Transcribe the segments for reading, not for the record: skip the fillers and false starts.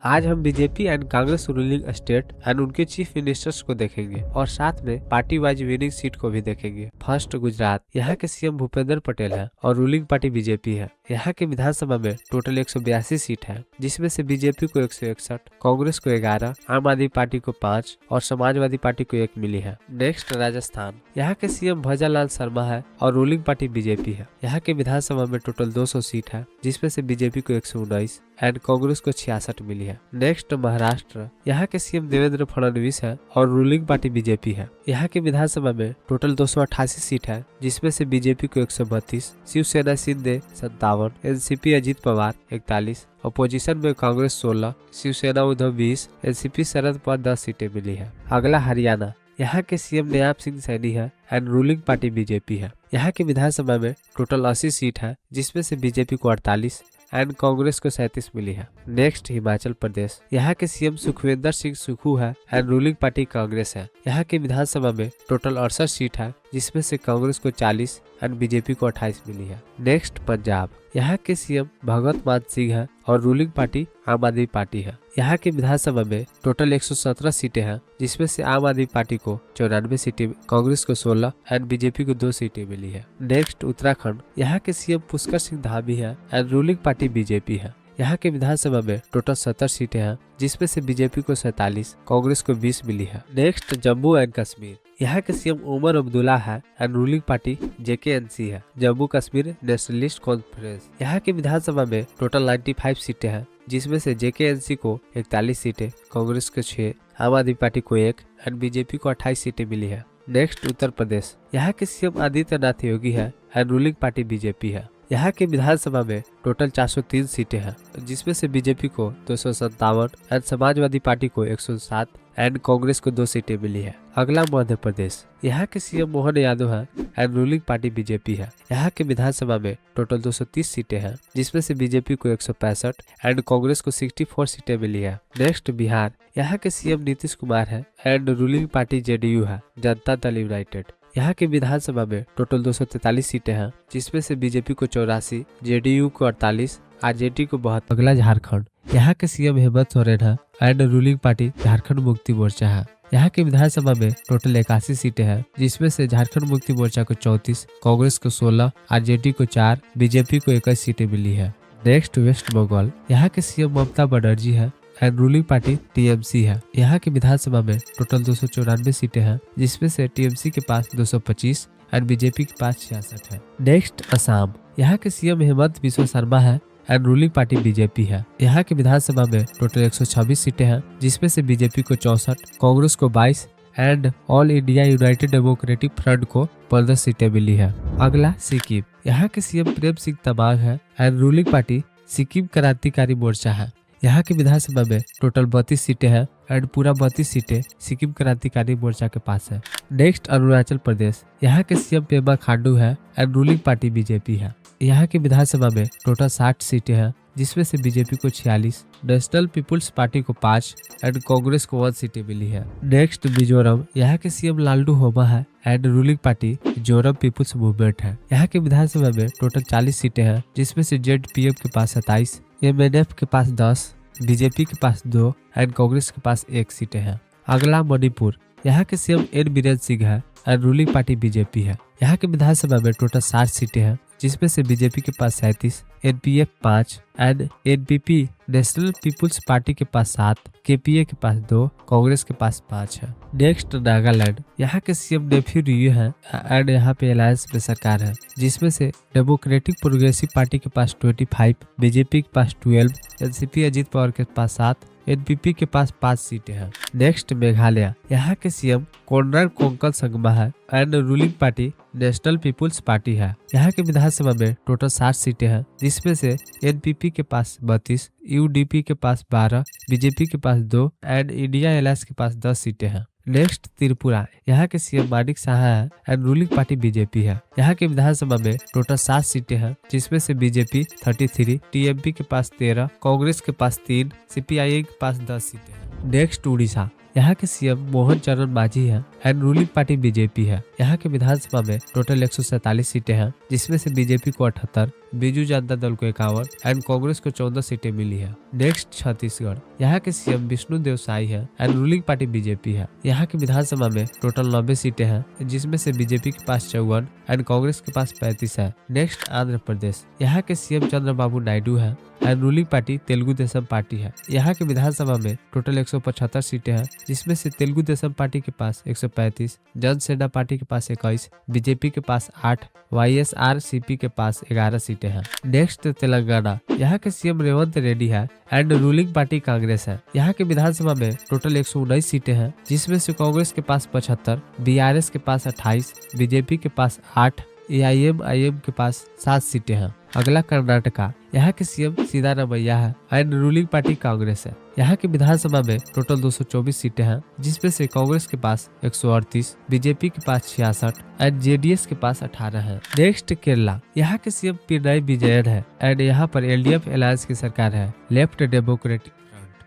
आज हम BJP and Congress ruling state and उनके चीफ मिनिस्टर्स को देखेंगे और साथ में पार्टी वाइज विनिंग सीट को भी देखेंगे। फर्स्ट गुजरात, यहाँ के सीएम भूपेंद्र पटेल है और रूलिंग पार्टी बीजेपी है। यहाँ के विधानसभा में टोटल 182 सीट है, जिसमें से बीजेपी को 161, कांग्रेस को 11, आम आदमी पार्टी को 5 और समाजवादी पार्टी को 1 मिली है। नेक्स्ट राजस्थान, यहाँ के सीएम भजनलाल शर्मा है और रूलिंग पार्टी बीजेपी है। यहाँ के विधानसभा में टोटल 200 सीट है, जिसमें से बीजेपी को 119 एंड कांग्रेस को 66 मिली है। नेक्स्ट महाराष्ट्र, यहाँ के सीएम देवेंद्र फडणवीस है और रूलिंग पार्टी बीजेपी है। यहाँ के विधानसभा में टोटल 288 सीट है, जिसमें से बीजेपी को 132, शिवसेना शिंदे 57, एनसीपी अजीत पवार 41, अपोजिशन में कांग्रेस 16, शिवसेना उद्धव 20, एनसीपी शरद पवार 10 सीटें मिली है। अगला हरियाणा, यहाँ के सीएम नयाब सिंह सैनी है एंड रूलिंग पार्टी बीजेपी है। यहाँ के विधानसभा में टोटल 80 सीट है, जिसमें से बीजेपी को 48 एंड कांग्रेस को 37 मिली है। नेक्स्ट हिमाचल प्रदेश, यहाँ के सीएम सुखविंदर सिंह सुक्खू है एंड रूलिंग पार्टी कांग्रेस है। यहाँ के विधानसभा में टोटल 68 सीट है, जिसमें से कांग्रेस को 40 एंड बीजेपी को 28 मिली है। नेक्स्ट पंजाब, यहाँ के सीएम भगवत मान सिंह है और रूलिंग पार्टी आम आदमी पार्टी है। यहाँ के विधानसभा में टोटल 117 सीटें हैं, जिसमें से आम आदमी पार्टी को 94 सीटें, कांग्रेस को 16 एंड बीजेपी को 2 सीटें मिली है। नेक्स्ट उत्तराखंड, यहाँ के सीएम पुष्कर सिंह धामी है एंड रूलिंग पार्टी बीजेपी है। यहाँ के विधानसभा में टोटल 70 सीटें हैं, जिसमें से बीजेपी को 47, कांग्रेस को 20 मिली है। नेक्स्ट जम्मू एंड कश्मीर, यहाँ के सीएम उमर अब्दुल्ला है एंड रूलिंग पार्टी जेकेएनसी है, जम्मू कश्मीर नेशनलिस्ट कॉन्फ्रेंस। यहाँ के विधानसभा में टोटल 95 सीटें हैं, जिसमें से जेकेएनसी को 41 सीटें, कांग्रेस को 6, आम आदमी पार्टी को 1 एंड बीजेपी को 28 सीटें मिली है। नेक्स्ट उत्तर प्रदेश, यहाँ के सीएम आदित्यनाथ योगी है एंड रूलिंग पार्टी बीजेपी है। यहाँ के विधानसभा में टोटल 403 सीटें हैं, जिसमें से बीजेपी को 257 एंड समाजवादी पार्टी को 107 एंड कांग्रेस को 2 सीटें मिली है। अगला मध्य प्रदेश, यहाँ के सीएम मोहन यादव है एंड रूलिंग पार्टी बीजेपी है। यहाँ के विधानसभा में टोटल 230 सीटें हैं, जिसमें से बीजेपी को 165 एंड कांग्रेस को 64 सीटें मिली है। नेक्स्ट बिहार, यहाँ के सीएम नीतीश कुमार है एंड रूलिंग पार्टी जेडीयू है, जनता दल यूनाइटेड। यहाँ के विधानसभा में टोटल 243 सीटें हैं, जिसमें से बीजेपी को 84, जेडीयू को 48, आरजेडी को 72। अगला झारखंड, यहाँ के सीएम हेमंत सोरेन है and ruling party Jharkhand Mukti Morcha है। यहाँ के विधानसभा में टोटल 81 सीटें हैं, जिसमें से झारखंड मुक्ति मोर्चा को 34, कांग्रेस को 16, आरजेडी को 4, बीजेपी को 21 सीटें मिली है। नेक्स्ट वेस्ट बंगाल, यहाँ के सीएम ममता बनर्जी है एंड रूलिंग पार्टी टीएमसी है। यहाँ के विधानसभा में टोटल 294 सीटें हैं, जिसमें से टीएमसी के पास 225 एंड बीजेपी के पास 66 है। नेक्स्ट असम, यहाँ के सीएम हेमंत बिस्वा शर्मा है एंड रूलिंग पार्टी बीजेपी है। यहाँ के विधानसभा में टोटल 126 सीटें हैं, जिसमें से बीजेपी को 64, कांग्रेस को 22 and all India United democratic front को 15 सीटें मिली है। अगला सिक्किम, यहाँ के सीएम प्रेम सिंह तमांग है एंड रूलिंग पार्टी सिक्किम क्रांतिकारी मोर्चा है। यहाँ के विधानसभा में टोटल 32 सीटें हैं एंड पूरा 32 सीटें सिक्किम क्रांतिकारी मोर्चा के पास है। नेक्स्ट अरुणाचल प्रदेश, यहाँ के सीएम पेमा खांडू है एंड रूलिंग पार्टी बीजेपी है। यहाँ के विधानसभा में टोटल 60 सीटें हैं, जिसमें से बीजेपी को 46, नेशनल पीपुल्स पार्टी को 5 एंड कांग्रेस को 1 सीटें मिली है। नेक्स्ट मिजोरम, यहाँ के सीएम लालडू होमा है and ruling party Mizoram people's movement है। यहाँ के विधानसभा में टोटल 40 सीटें हैं, जिसमें से जेडपीएम के पास 27, एमएनएफ के पास 10, बीजेपी के पास 2 एंड कांग्रेस के पास 1 सीटें हैं। अगला मणिपुर, यहाँ के सीएम एन बीरेन सिंह है एंड रूलिंग पार्टी बीजेपी है। यहाँ के विधानसभा में टोटल 60 सीटें हैं, जिसमें से बीजेपी के पास 37, NPF 5 and NPP national people's party के पास 7, केपीए के पास 2, कांग्रेस के पास 5 है। नेक्स्ट नागालैंड, यहाँ के सीएम नेफ्यू रियू है एंड यहाँ पे अलायंस में सरकार है, जिसमें से डेमोक्रेटिक प्रोग्रेसिव पार्टी के पास 25, बीजेपी के पास 12, एनसीपी अजीत पवार के पास 7, एनपीपी के पास 5 सीटें हैं। नेक्स्ट मेघालय, यहाँ के सीएम कोनराड कोंकल संगमा है and ruling party national people's party है। यहाँ के विधानसभा में टोटल 60 सीटें हैं, जिसमें से एनपीपी के पास 32, यूडीपी के पास 12, बीजेपी के पास 2 एंड इंडिया अलायंस के पास 10 सीटें हैं। नेक्स्ट त्रिपुरा, यहाँ के सीएम मानिक साहा है एंड रूलिंग पार्टी बीजेपी है। यहाँ के विधानसभा में टोटल 7 सीटें हैं, जिसमें से बीजेपी 33, टीएमपी के पास 13, कांग्रेस के पास 3, सीपीआई के पास 10 सीटें हैं। नेक्स्ट उड़ीसा, यहाँ के सीएम मोहन चरण मांझी है एंड रूलिंग पार्टी बीजेपी है। यहाँ के विधानसभा में टोटल 147 सीटें हैं, जिसमें से बीजेपी को 78, बीजू जनता दल को 51 एंड कांग्रेस को 14 सीटें मिली है। नेक्स्ट छत्तीसगढ़, यहाँ के सीएम विष्णुदेव साई है एंड रूलिंग पार्टी बीजेपी है। यहाँ की विधानसभा में टोटल 90 सीटें हैं, जिसमें से बीजेपी के पास 54 एंड कांग्रेस के पास 35 है। नेक्स्ट आंध्र प्रदेश, यहाँ के सीएम चंद्रबाबू नायडू है and ruling party Telugu Desam party है। यहाँ के विधानसभा में टोटल 175 सीटें हैं, जिसमें से तेलुगु देशम पार्टी के पास 135, जनसेना पार्टी के पास 21, बीजेपी के पास 8, YSRCP के पास 11 सीटें हैं। नेक्स्ट तेलंगाना, यहाँ के सीएम रेवंत रेड्डी है एंड रूलिंग पार्टी कांग्रेस है। यहाँ के विधानसभा में टोटल 119 सीटें हैं, जिसमें से कांग्रेस के पास 75, BRS के पास 28, बीजेपी के पास 8, AIMIM के पास 7 सीटें हैं। अगला कर्नाटका, यहाँ के सीएम सिद्धारमैया है एंड रूलिंग पार्टी कांग्रेस है। यहाँ की विधानसभा में टोटल 224 सीटें हैं, जिसमें से कांग्रेस के पास 138, बीजेपी के पास 66 एंड JDS के पास 18 है। नेक्स्ट केरला, यहाँ के सीएम पिनराई विजयन है एंड यहाँ पर LDF अलायंस की सरकार है, लेफ्ट डेमोक्रेटिक।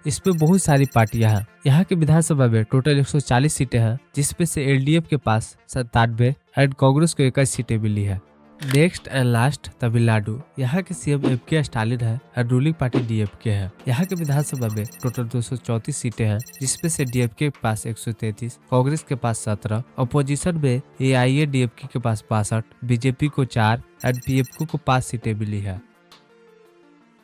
इसमें बहुत सारी पार्टियां हैं। यहाँ के विधानसभा में टोटल 140 सीटें हैं, जिसमें से LDF के पास 97 एंड कांग्रेस को 21 सीटें मिली है। नेक्स्ट एंड लास्ट तमिलनाडु, यहाँ के सीएम MK स्टालिन है और रूलिंग पार्टी DMK है। यहाँ के विधानसभा में टोटल 234 सीटें हैं, जिसमें से DMK के पास 133, कांग्रेस के पास 17, अपोजिशन में AIADMK के पास 62, बीजेपी को 4 एंड PFको को 5 सीटें मिली है।